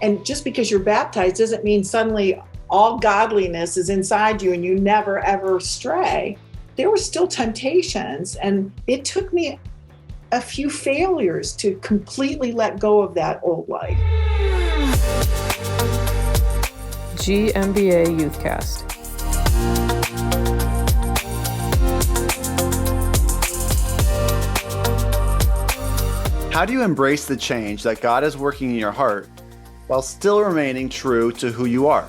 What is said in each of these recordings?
And just because you're baptized doesn't mean suddenly all godliness is inside you and you never ever stray. There were still temptations, and it took me a few failures to completely let go of that old life. GMBA YouthCast. How do you embrace the change that God is working in your heart while still remaining true to who you are?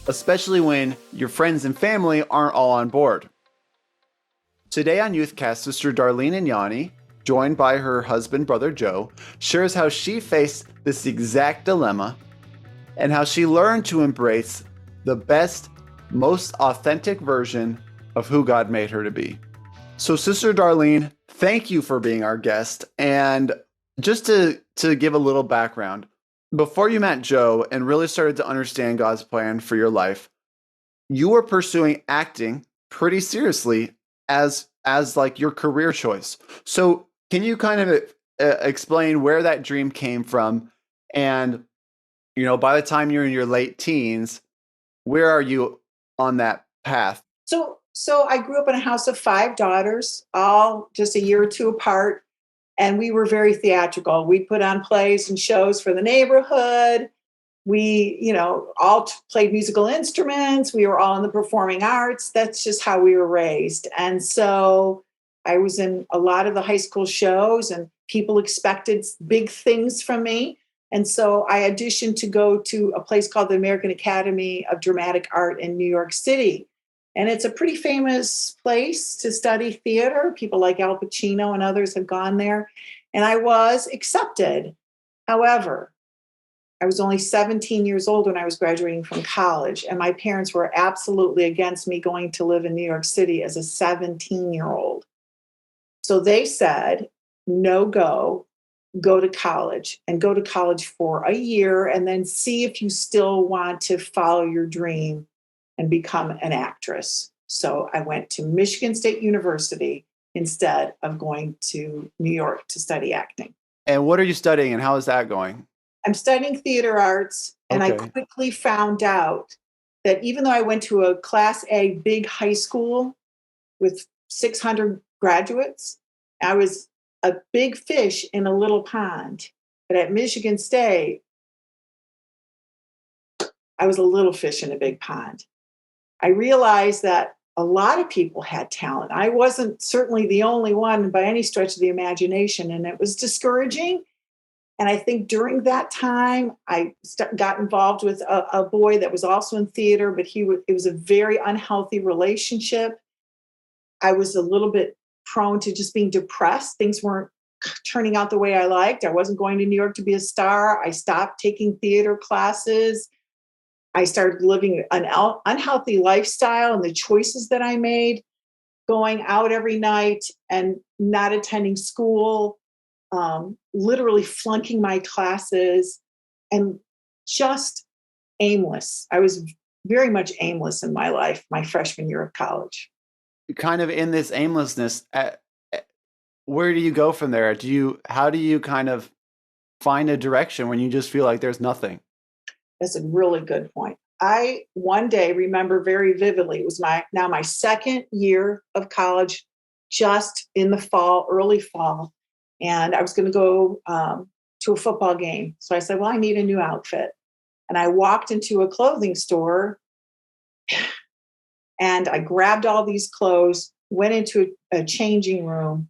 Especially when your friends and family aren't all on board. Today on YouthCast, Sister Darlene I, joined by her husband, Brother Joe, shares how she faced this exact dilemma and how she learned to embrace the best, most authentic version of who God made her to be. So, Sister Darlene, thank you for being our guest. And just to give a little background, before you met Joe and really started to understand God's plan for your life, you were pursuing acting pretty seriously as like your career choice. So can you kind of explain where that dream came from? And, you know, by the time you're in your late teens, where are you on that path? So I grew up in a house of 5 daughters, all just a year or two apart. And we were very theatrical. We put on plays and shows for the neighborhood. We, all played musical instruments. We were all in the performing arts. That's just how we were raised. And so I was in a lot of the high school shows, and people expected big things from me. And so I auditioned to go to a place called the American Academy of Dramatic Art in New York City. And it's a pretty famous place to study theater. People like Al Pacino and others have gone there. And I was accepted. However, I was only 17 years old when I was graduating from college, and my parents were absolutely against me going to live in New York City as a 17-year-old. So they said, no, go to college, and go to college for a year and then see if you still want to follow your dream and become an actress. So I went to Michigan State University instead of going to New York to study acting. And what are you studying and how is that going? I'm studying theater arts, and I quickly found out that even though I went to a Class A big high school with 600 graduates, I was a big fish in a little pond. But at Michigan State, I was a little fish in a big pond. I realized that a lot of people had talent. I wasn't certainly the only one by any stretch of the imagination, and it was discouraging. And I think during that time, I got involved with a boy that was also in theater, but it was a very unhealthy relationship. I was a little bit prone to just being depressed. Things weren't turning out the way I liked. I wasn't going to New York to be a star. I stopped taking theater classes. I started living an unhealthy lifestyle, and the choices that I made, going out every night and not attending school, literally flunking my classes, and just aimless. I was very much aimless in my life, my freshman year of college. Kind of in this aimlessness, where do you go from there? How do you kind of find a direction when you just feel like there's nothing? That's a really good point. I one day remember very vividly, it was my second year of college, just in the fall, early fall. And I was going to go to a football game. So I said, well, I need a new outfit. And I walked into a clothing store and I grabbed all these clothes, went into a changing room,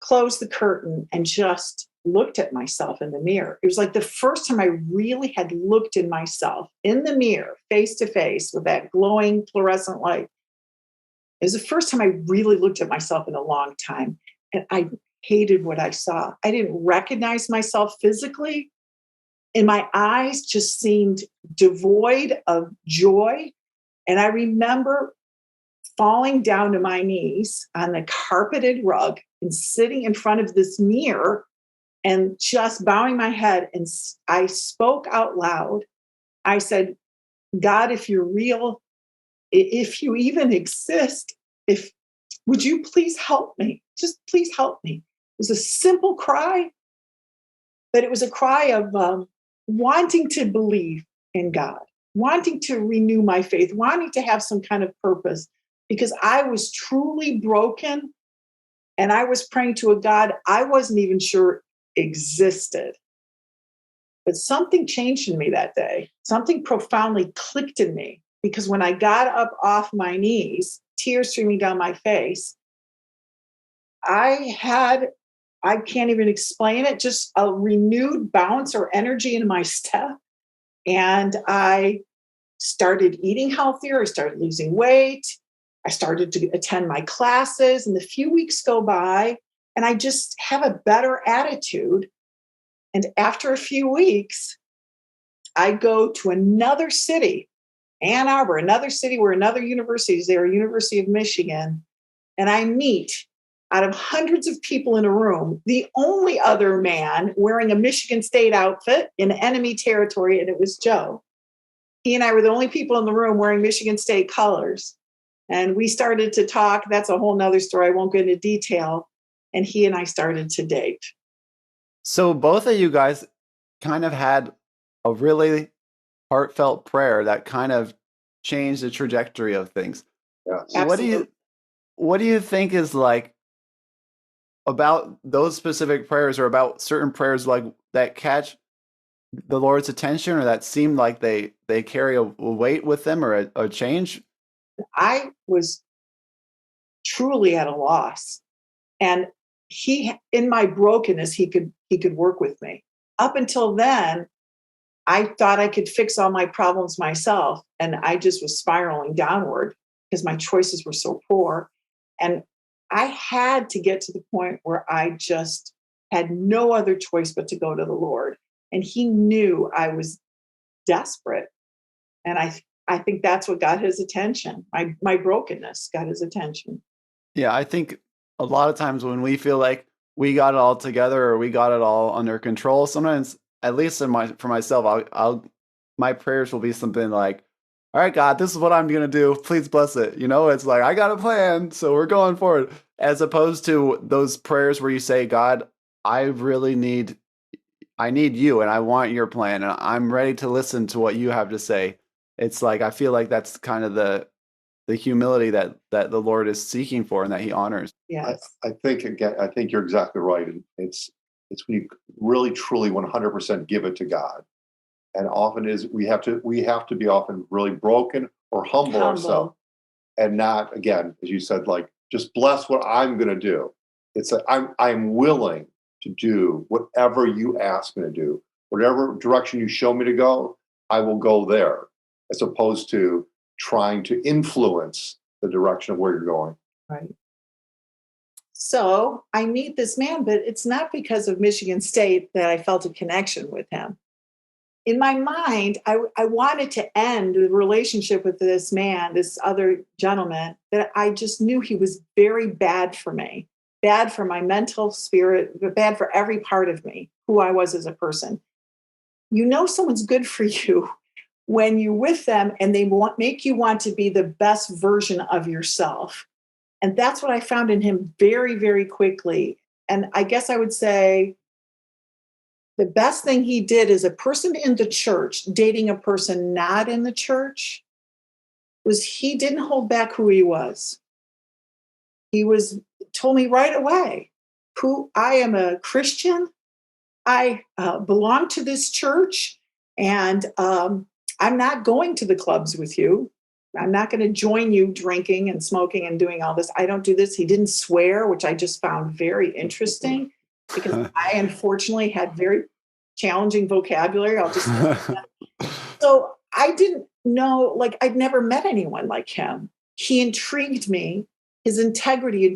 closed the curtain, and just looked at myself in the mirror. It was like the first time I really had looked in myself in the mirror, face to face with that glowing fluorescent light. It was the first time I really looked at myself in a long time. And I hated what I saw. I didn't recognize myself physically. And my eyes just seemed devoid of joy. And I remember falling down to my knees on the carpeted rug and sitting in front of this mirror and just bowing my head. And I spoke out loud. I said, God, if you're real, if you even exist, would you please help me? Just please help me. It was a simple cry, but it was a cry of wanting to believe in God, wanting to renew my faith, wanting to have some kind of purpose, because I was truly broken and I was praying to a God I wasn't even sure existed. But something changed in me that day. Something profoundly clicked in me because when I got up off my knees, tears streaming down my face, I had, I can't even explain it, just a renewed bounce or energy in my step. And I started eating healthier. I started losing weight. I started to attend my classes, and the few weeks go by, and I just have a better attitude. And after a few weeks, I go to another city, Ann Arbor, another city where another university is there, University of Michigan, and I meet out of hundreds of people in a room, the only other man wearing a Michigan State outfit in enemy territory, and it was Joe. He and I were the only people in the room wearing Michigan State colors. And we started to talk. That's a whole nother story. I won't get into detail. And he and I started to date. So both of you guys kind of had a really heartfelt prayer that kind of changed the trajectory of things. Yeah. Absolutely. What do you think is like about those specific prayers or about certain prayers like that catch the Lord's attention or that seem like they carry a weight with them or a change? I was truly at a loss. And he, in my brokenness, he could work with me. Up until then, I thought I could fix all my problems myself. And I just was spiraling downward because my choices were so poor. And I had to get to the point where I just had no other choice but to go to the Lord. And he knew I was desperate. And I think that's what got his attention. My brokenness got his attention. Yeah, I think a lot of times when we feel like we got it all together or we got it all under control, sometimes, at least for myself, I'll my prayers will be something like, "All right, God, this is what I'm gonna do. Please bless it." You know, it's like I got a plan, so we're going for it. As opposed to those prayers where you say, "God, I really I need you, and I want your plan, and I'm ready to listen to what you have to say." It's like I feel like that's kind of the humility that the Lord is seeking for and that He honors. Yes. I think again, I think you're exactly right. And it's when you really truly 100% give it to God. And often is we have to be often really broken or humble ourselves and not, again, as you said, like just bless what I'm going to do. It's like I'm willing to do whatever you ask me to do, whatever direction you show me to go, I will go there, as opposed to trying to influence the direction of where you're going. Right. So I meet this man, but it's not because of Michigan State that I felt a connection with him. In my mind, I wanted to end the relationship with this man, this other gentleman, that I just knew he was very bad for me, bad for my mental spirit, but bad for every part of me, who I was as a person. You know someone's good for you when you're with them and they make you want to be the best version of yourself. And that's what I found in him very, very quickly. And I guess I would say the best thing he did as a person in the church, dating a person not in the church, was he didn't hold back who he was. He told me right away who I am, a Christian. I belong to this church, and I'm not going to the clubs with you. I'm not going to join you drinking and smoking and doing all this. I don't do this. He didn't swear, which I just found very interesting because I unfortunately had very challenging vocabulary. So I didn't know, like I'd never met anyone like him. He intrigued me. His integrity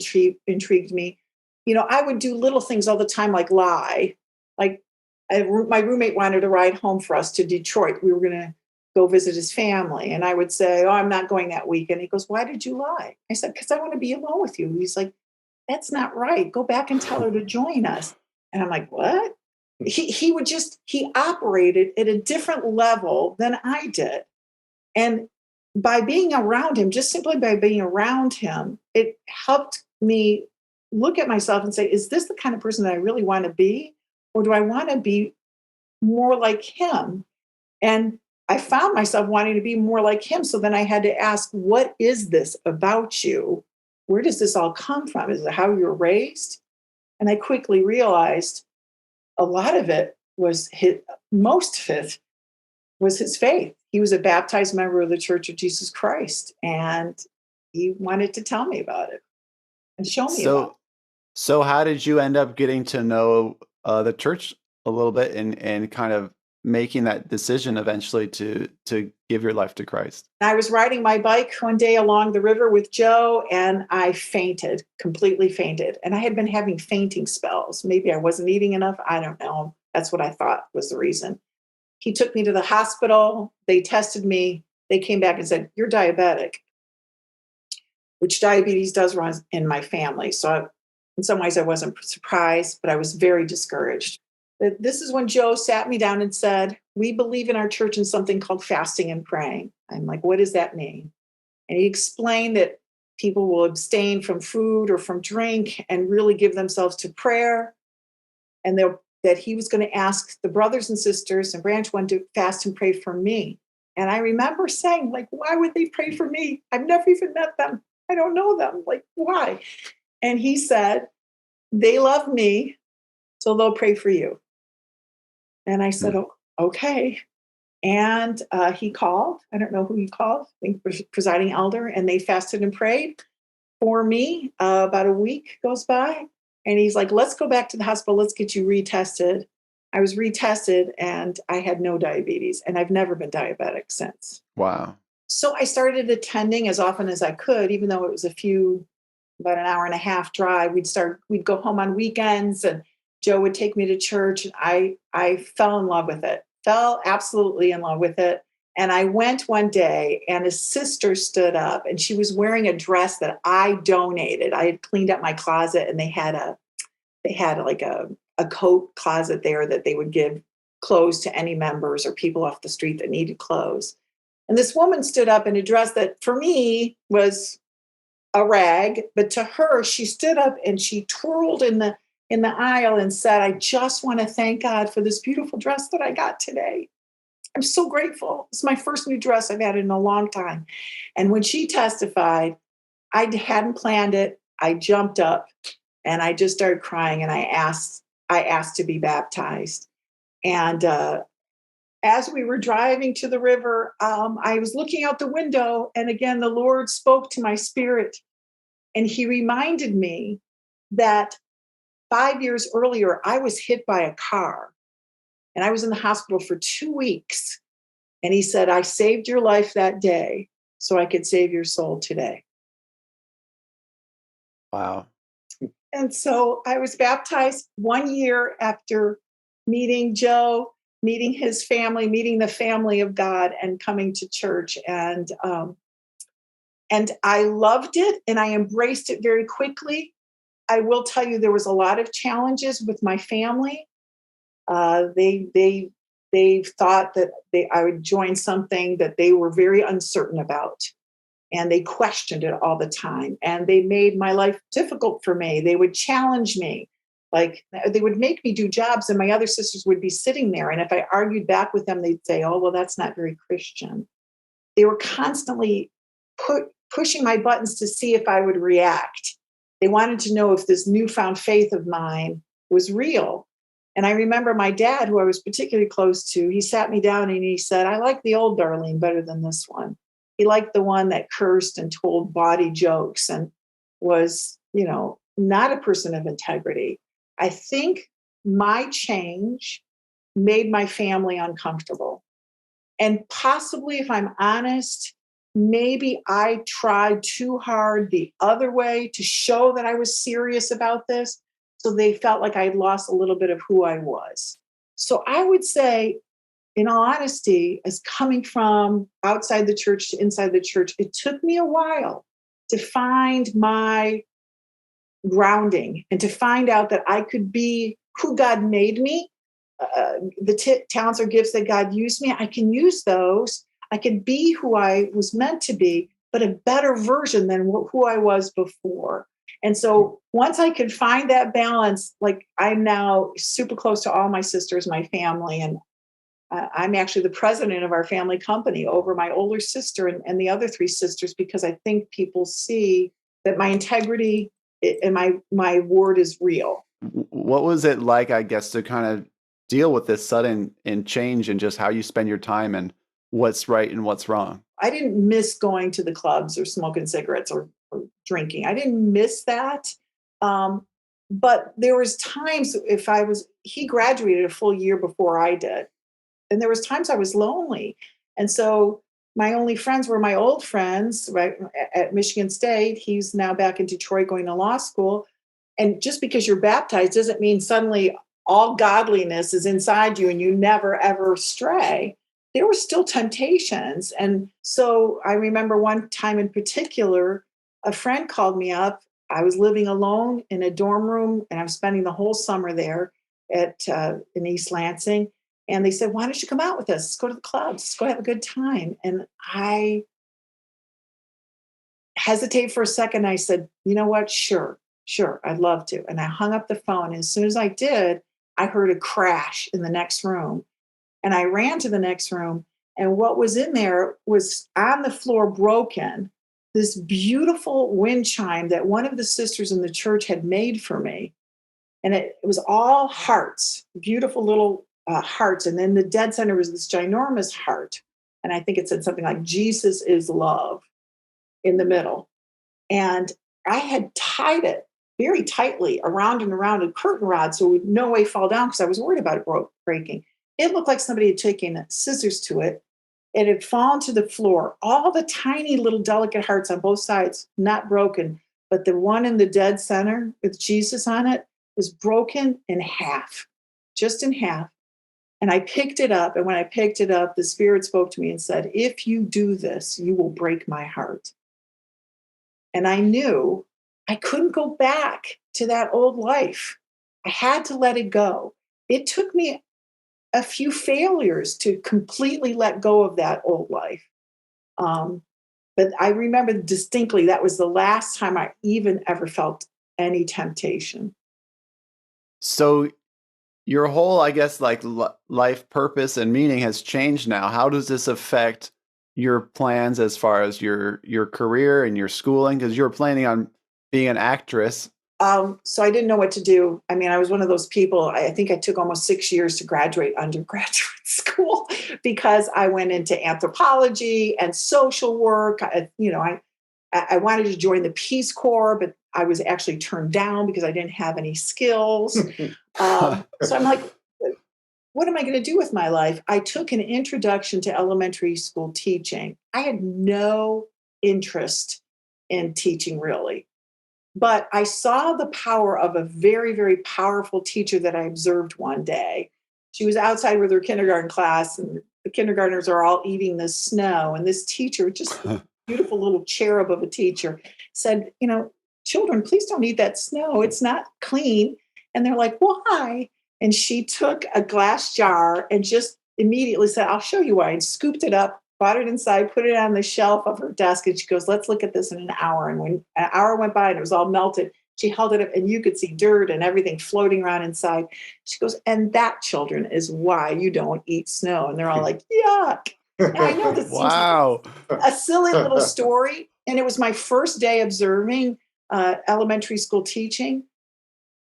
intrigued me. You know, I would do little things all the time, like lie. Like my roommate wanted to ride home for us to Detroit. We were going to go visit his family. And I would say, "Oh, I'm not going that weekend." He goes, "Why did you lie?" I said, "Because I want to be alone with you." He's like, "That's not right. Go back and tell her to join us." And I'm like, "What?" He operated at a different level than I did. And by being around him, just simply by being around him, it helped me look at myself and say, is this the kind of person that I really want to be? Or do I want to be more like him. And I found myself wanting to be more like him. So then I had to ask, what is this about you? Where does this all come from? Is it how you were raised? And I quickly realized a lot of it was most of it was his faith. He was a baptized member of the Church of Jesus Christ, and he wanted to tell me about it and show me about it. So how did you end up getting to know the church a little bit and kind of making that decision eventually to give your life to Christ? I was riding my bike one day along the river with Joe, and I fainted, completely fainted. And I had been having fainting spells. Maybe I wasn't eating enough. I don't know. That's what I thought was the reason. He took me to the hospital. They tested me. They came back and said, "You're diabetic," which diabetes does run in my family. So in some ways I wasn't surprised, but I was very discouraged. But this is when Joe sat me down and said, "We believe in our church in something called fasting and praying." I'm like, "What does that mean?" And he explained that people will abstain from food or from drink and really give themselves to prayer. And that he was going to ask the brothers and sisters in Branch 1 to fast and pray for me. And I remember saying, like, why would they pray for me? I've never even met them. I don't know them. Like, why? And he said, they love me, so they'll pray for you. And I said, "Oh, okay." And he called. I don't know who he called. I think presiding elder. And they fasted and prayed for me. About a week goes by. And he's like, "Let's go back to the hospital. Let's get you retested." I was retested and I had no diabetes. And I've never been diabetic since. Wow. So I started attending as often as I could, even though it was about an hour and a half drive. We'd go home on weekends, and Joe would take me to church. And I fell in love with it, fell absolutely in love with it. And I went one day and a sister stood up and she was wearing a dress that I donated. I had cleaned up my closet, and they had like a coat closet there that they would give clothes to any members or people off the street that needed clothes. And this woman stood up in a dress that for me was a rag, but to her, she stood up and she twirled in the aisle and said, "I just want to thank God for this beautiful dress that I got today. I'm so grateful. It's my first new dress I've had in a long time." And when she testified, I hadn't planned it. I jumped up and I just started crying, and I asked to be baptized. And as we were driving to the river, I was looking out the window, and again, the Lord spoke to my spirit, and he reminded me that 5 years earlier, I was hit by a car, and I was in the hospital for 2 weeks. And he said, "I saved your life that day so I could save your soul today." Wow. And so I was baptized 1 year after meeting Joe, meeting his family, meeting the family of God, and coming to church. And I loved it, and I embraced it very quickly. I will tell you, there was a lot of challenges with my family. They thought that I would join something that they were very uncertain about. And they questioned it all the time. And they made my life difficult for me. They would challenge me. Like, they would make me do jobs, and my other sisters would be sitting there. And if I argued back with them, they'd say, "Oh, well, that's not very Christian." They were constantly pushing my buttons to see if I would react. They wanted to know if this newfound faith of mine was real. And I remember my dad, who I was particularly close to, he sat me down and he said, "I like the old Darlene better than this one." He liked the one that cursed and told bawdy jokes and was, not a person of integrity. I think my change made my family uncomfortable. And possibly, if I'm honest, maybe I tried too hard the other way to show that I was serious about this. So they felt like I'd lost a little bit of who I was. So I would say, in all honesty, as coming from outside the church to inside the church, it took me a while to find my grounding and to find out that I could be who God made me. The talents or gifts that God used me, I can use those. I can be who I was meant to be, but a better version than who I was before. And so once I could find that balance, like, I'm now super close to all my sisters, my family, and I'm actually the president of our family company over my older sister and the other three sisters, because I think people see that my integrity and my word is real. What was it like, I guess, to kind of deal with this sudden and change in just how you spend your time and what's right and what's wrong? I didn't miss going to the clubs or smoking cigarettes or drinking. I didn't miss that. Um, but there was times he graduated a full year before I did. And there was times I was lonely. And so my only friends were my old friends, right, at Michigan State. He's now back in Detroit going to law school. And just because you're baptized doesn't mean suddenly all godliness is inside you and you never ever stray. There were still temptations. And so I remember one time in particular, a friend called me up. I was living alone in a dorm room and I'm spending the whole summer there in East Lansing. And they said, why don't you come out with us? Let's go to the clubs. Let's go have a good time. And I hesitated for a second. I said, you know what? Sure, I'd love to. And I hung up the phone. And as soon as I did, I heard a crash in the next room. And I ran to the next room. And what was in there was on the floor, broken, this beautiful wind chime that one of the sisters in the church had made for me. And it was all hearts, beautiful little hearts. And then the dead center was this ginormous heart. And I think it said something like, Jesus is love in the middle. And I had tied it very tightly around and around a curtain rod so it would no way fall down because I was worried about it breaking. It looked like somebody had taken scissors to it. It had fallen to the floor. All the tiny little delicate hearts on both sides, not broken, but the one in the dead center with Jesus on it was broken in half, just in half. And I picked it up. And when I picked it up, the Spirit spoke to me and said, if you do this, you will break my heart. And I knew I couldn't go back to that old life. I had to let it go. It took me a few failures to completely let go of that old life. But I remember distinctly that was the last time I even ever felt any temptation. So your whole, I guess, like life purpose and meaning has changed now. How does this affect your plans as far as your career and your schooling? Because you're planning on being an actress. So I didn't know what to do. I mean, I was one of those people, I think I took almost 6 years to graduate undergraduate school because I went into anthropology and social work. I wanted to join the Peace Corps, but I was actually turned down because I didn't have any skills. So I'm like, what am I going to do with my life? I took an introduction to elementary school teaching. I had no interest in teaching really. But I saw the power of a very, very powerful teacher that I observed one day. She was outside with her kindergarten class, and the kindergartners are all eating the snow. And this teacher, just a beautiful little cherub of a teacher, said, children, please don't eat that snow. It's not clean. And they're like, why? And she took a glass jar and just immediately said, I'll show you why, and scooped it up, brought it inside, put it on the shelf of her desk, and she goes, let's look at this in an hour. And when an hour went by and it was all melted, she held it up and you could see dirt and everything floating around inside. She goes, and that, children, is why you don't eat snow. And they're all like, yuck. And I know this Wow. seems like a silly little story. And it was my first day observing elementary school teaching.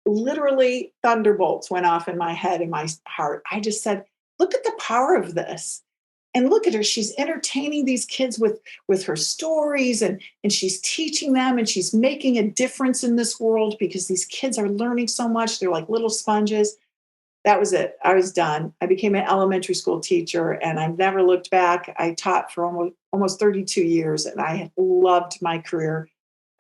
Literally thunderbolts went off in my head and my heart. I just said, look at the power of this. And look at her. She's entertaining these kids with her stories and she's teaching them and she's making a difference in this world because these kids are learning so much. They're like little sponges. That was it. I was done. I became an elementary school teacher and I've never looked back. I taught for almost 32 years and I have loved my career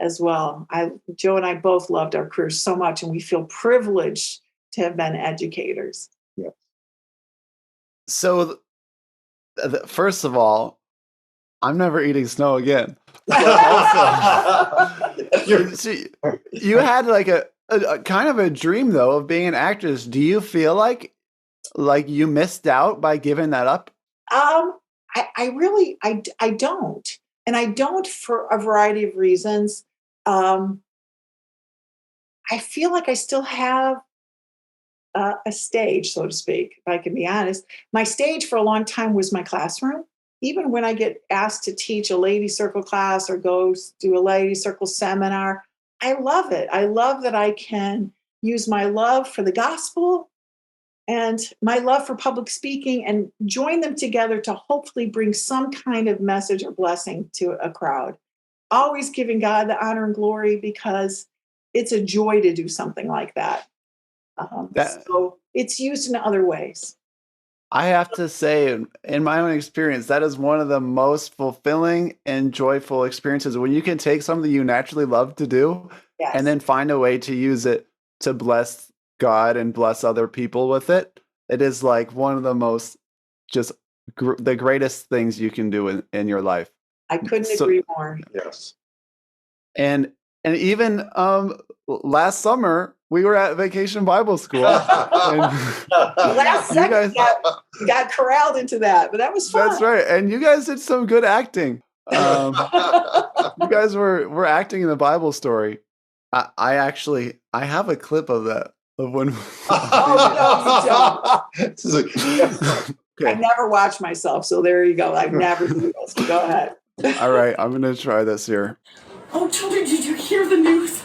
as well. Joe and I both loved our careers so much and we feel privileged to have been educators. Yeah. So first of all, I'm never eating snow again. But also, you had like a kind of a dream though of being an actress. Do you feel like you missed out by giving that up? I really don't, and I don't for a variety of reasons. I feel like I still have a stage, so to speak, if I can be honest. My stage for a long time was my classroom. Even when I get asked to teach a lady circle class or go do a lady circle seminar, I love it. I love that I can use my love for the gospel and my love for public speaking and join them together to hopefully bring some kind of message or blessing to a crowd. Always giving God the honor and glory because it's a joy to do something like that. So it's used in other ways. I have to say, in my own experience, that is one of the most fulfilling and joyful experiences when you can take something you naturally love to do Yes. and then find a way to use it to bless God and bless other people with it. It is like one of the most just the greatest things you can do in your life. I couldn't agree more. Yes. And even last summer, we were at Vacation Bible School. And Last second, got corralled into that, but that was fun. That's right. And you guys did some good acting. You guys were acting in the Bible story. I have a clip of that. Of when Oh, no, you don't. I never watch myself, so there you go. I've never do this. Go ahead. All right, I'm going to try this here. Oh, children, did you hear the news?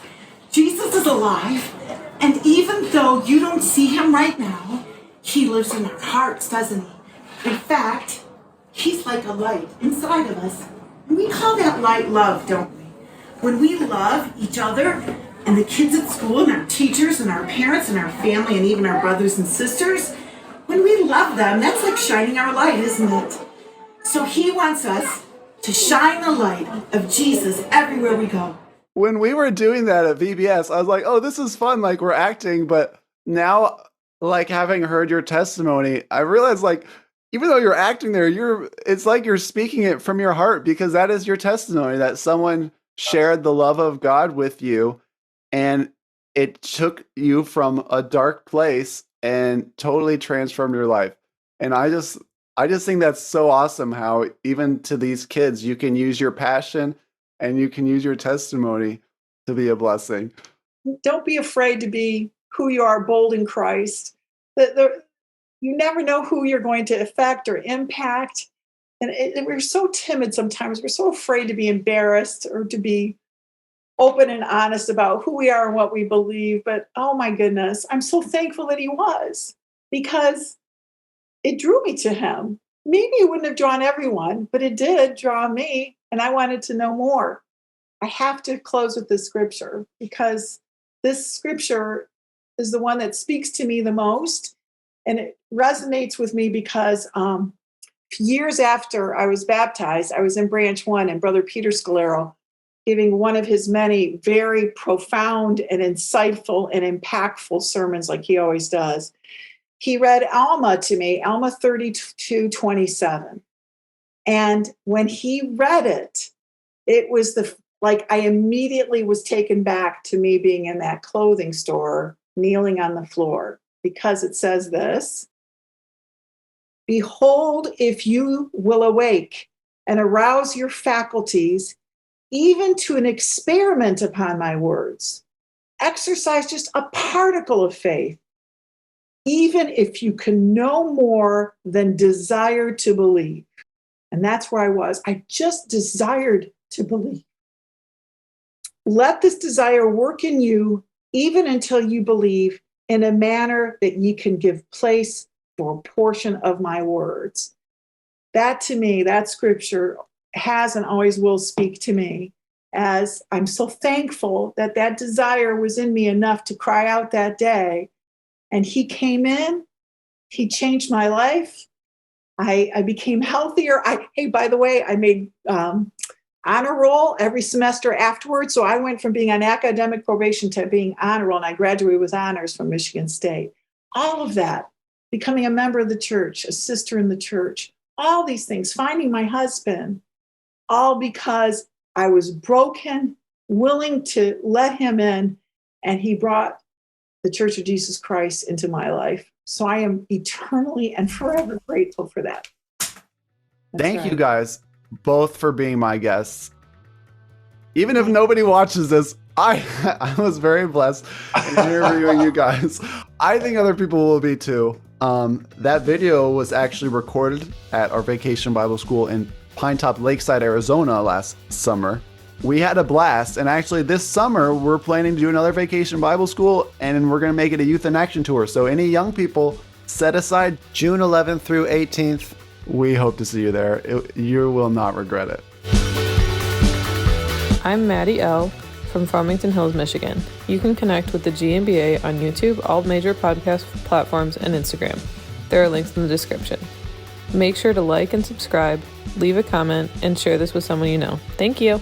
Jesus is alive, and even though you don't see him right now, he lives in our hearts, doesn't he? In fact, he's like a light inside of us. And we call that light love, don't we? When we love each other and the kids at school and our teachers and our parents and our family and even our brothers and sisters, when we love them, that's like shining our light, isn't it? So he wants us to shine the light of Jesus everywhere we go. When we were doing that at VBS, I was like, oh, this is fun. Like, we're acting. But now, like, having heard your testimony, I realized, like, even though you're acting there, it's like you're speaking it from your heart, because that is your testimony, that someone shared the love of God with you, and it took you from a dark place and totally transformed your life. And I just think that's so awesome how even to these kids, you can use your passion and you can use your testimony to be a blessing. Don't be afraid to be who you are, bold in Christ. You never know who you're going to affect or impact. And we're so timid sometimes. We're so afraid to be embarrassed or to be open and honest about who we are and what we believe. But oh my goodness, I'm so thankful that he was, because it drew me to him. Maybe it wouldn't have drawn everyone, but it did draw me, and I wanted to know more. I have to close with this scripture, because this scripture is the one that speaks to me the most, and it resonates with me because years after I was baptized, I was in Branch 1, and Brother Peter Scalero giving one of his many very profound and insightful and impactful sermons, like he always does. He read Alma to me, Alma 32:27. And when he read it, it was I immediately was taken back to me being in that clothing store, kneeling on the floor, because it says this: behold, if you will awake and arouse your faculties, even to an experiment upon my words, exercise just a particle of faith, even if you can no more than desire to believe. And that's where I was. I just desired to believe. Let this desire work in you, even until you believe, in a manner that ye can give place for a portion of my words. That, to me, that scripture has and always will speak to me, as I'm so thankful that that desire was in me enough to cry out that day. And he came in, he changed my life. I became healthier. Hey, by the way, I made honor roll every semester afterwards. So I went from being on academic probation to being honor roll, and I graduated with honors from Michigan State. All of that, becoming a member of the church, a sister in the church, all these things, finding my husband, all because I was broken, willing to let him in, and he brought the Church of Jesus Christ into my life. So I am eternally and forever grateful for that. Thank you guys both for being my guests. Even if nobody watches this, I was very blessed in interviewing you guys. I think other people will be too. That video was actually recorded at our vacation Bible school in Pinetop-Lakeside, Arizona last summer. We had a blast, and actually this summer we're planning to do another vacation Bible school, and we're going to make it a youth in action tour. So any young people, set aside June 11th through 18th. We hope to see you there. You will not regret it. I'm Maddie L. from Farmington Hills, Michigan. You can connect with the GMBA on YouTube, all major podcast platforms, and Instagram. There are links in the description. Make sure to like and subscribe, leave a comment, and share this with someone you know. Thank you.